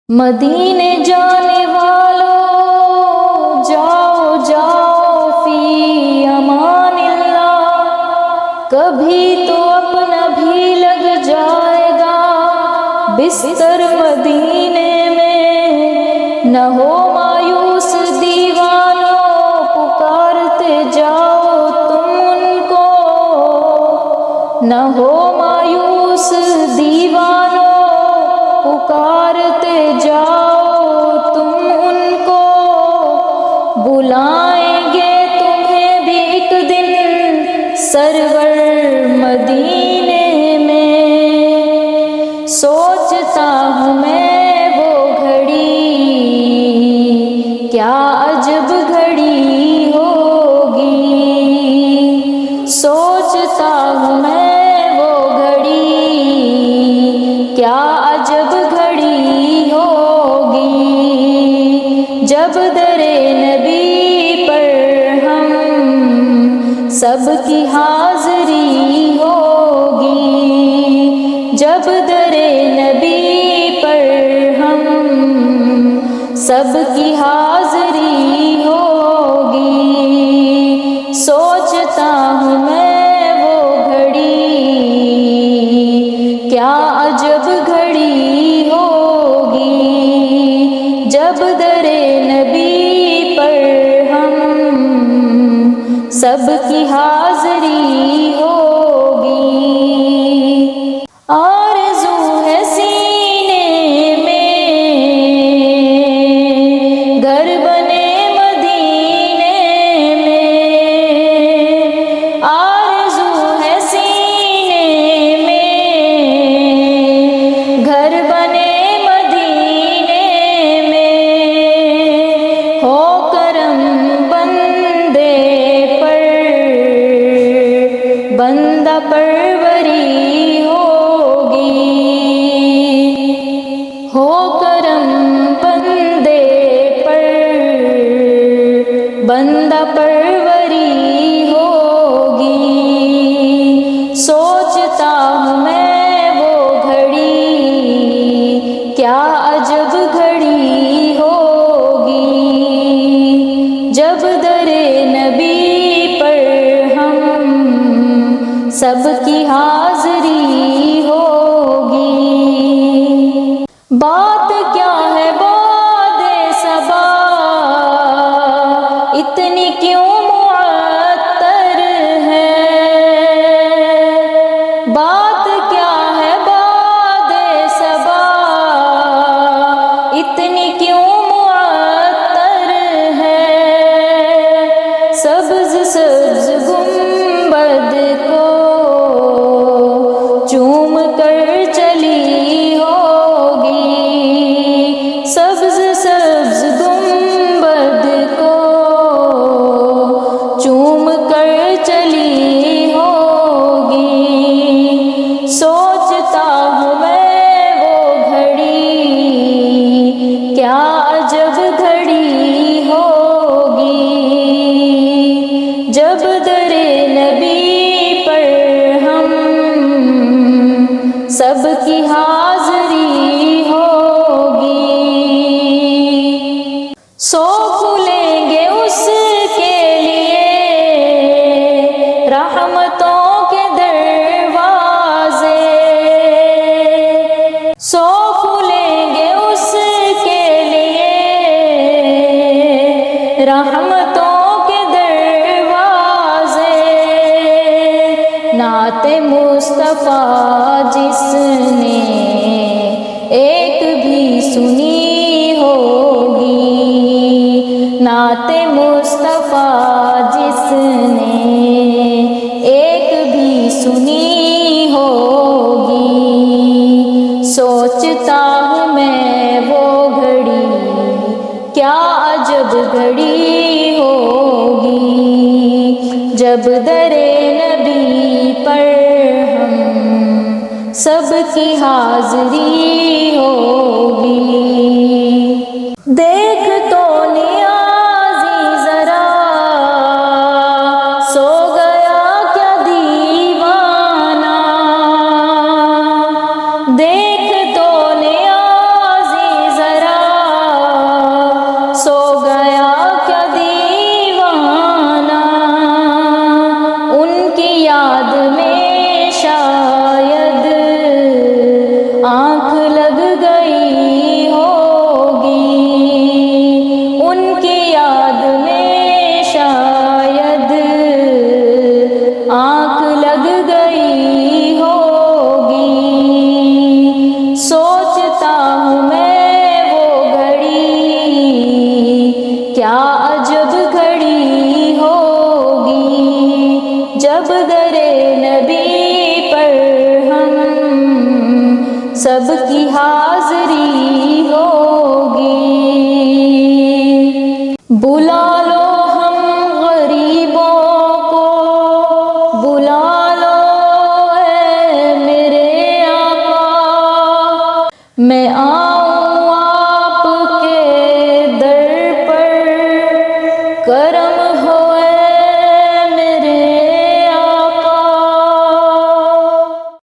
مدینے جانے والوں جاؤ جاؤ فی امان اللہ، کبھی تو اپنا بھی لگ جائے گا بستر مدینے میں۔ نہ ہو مایوس دیوانوں پکارتے جاؤ تم ان کو، نہ ہو مایوس دیوانوں پکارتے جاؤ تم ان کو، بلائیں گے تمہیں بھی ایک دن سرور مدینے میں۔ سوچتا ہوں میں وہ گھڑی کیا عجب گھڑی ہوگی، سوچتا ہوں میں وہ گھڑی کیا عجب گھڑی ہوگی، جب در نبی پر ہم سب کی حاضری ہوگی، جب در نبی پر ہم سب کی حاضری ہوگی۔ سوچتا ہوں میں وہ گھڑی کیا عجب گھڑی ہوگی، جب در نبی پر ہم سب کی حاضری ہوگی۔ آرزو ہے سینے میں گھر بنے مدینے میں، آرزو ہے سینے میں گھر بنے مدینے میں، ہو کرم بندے پر بندہ پروری ہوگی، ہو کرم بندے پر بندہ پروری ہوگی۔ سوچتا ہوں میں وہ گھڑی کیا عجب گھڑی ہوگی، جب در نبی پر ہم سب کی حاضری ہوگی۔ بات کیا ہے باد صبا اتنی کیوں معطر ہے، بات کیا ہے باد صبا اتنی کیوں معطر ہے، سبز سبز گنبد کو چوم کر چلی ہوگی، سبز سبز گنبد کو چوم کر چلی ہوگی۔ سوچتا ہوں میں وہ گھڑی کیا عجب گھڑی ہوگی، جب در نبی پر ہم سب کی حاضری ہوگی۔ سو کھلیں گے اس کے لیے رحمتوں کے دروازے، سو کھلیں گے اس کے لیے رحمتوں کے دروازے، نعت مصطفیٰ جس نے ایک بھی سنی ہوگی، نعت مصطفیٰ جس نے ایک بھی سنی ہوگی۔ سوچتا ہوں میں وہ گھڑی کیا عجب گھڑی ہوگی، جب در نبی پر ہم سب کی حاضری ہوگی۔ دیکھ تو نیازی ذرا سو گیا کیا دیوانہ، دیکھ تو نیازی ذرا جہاں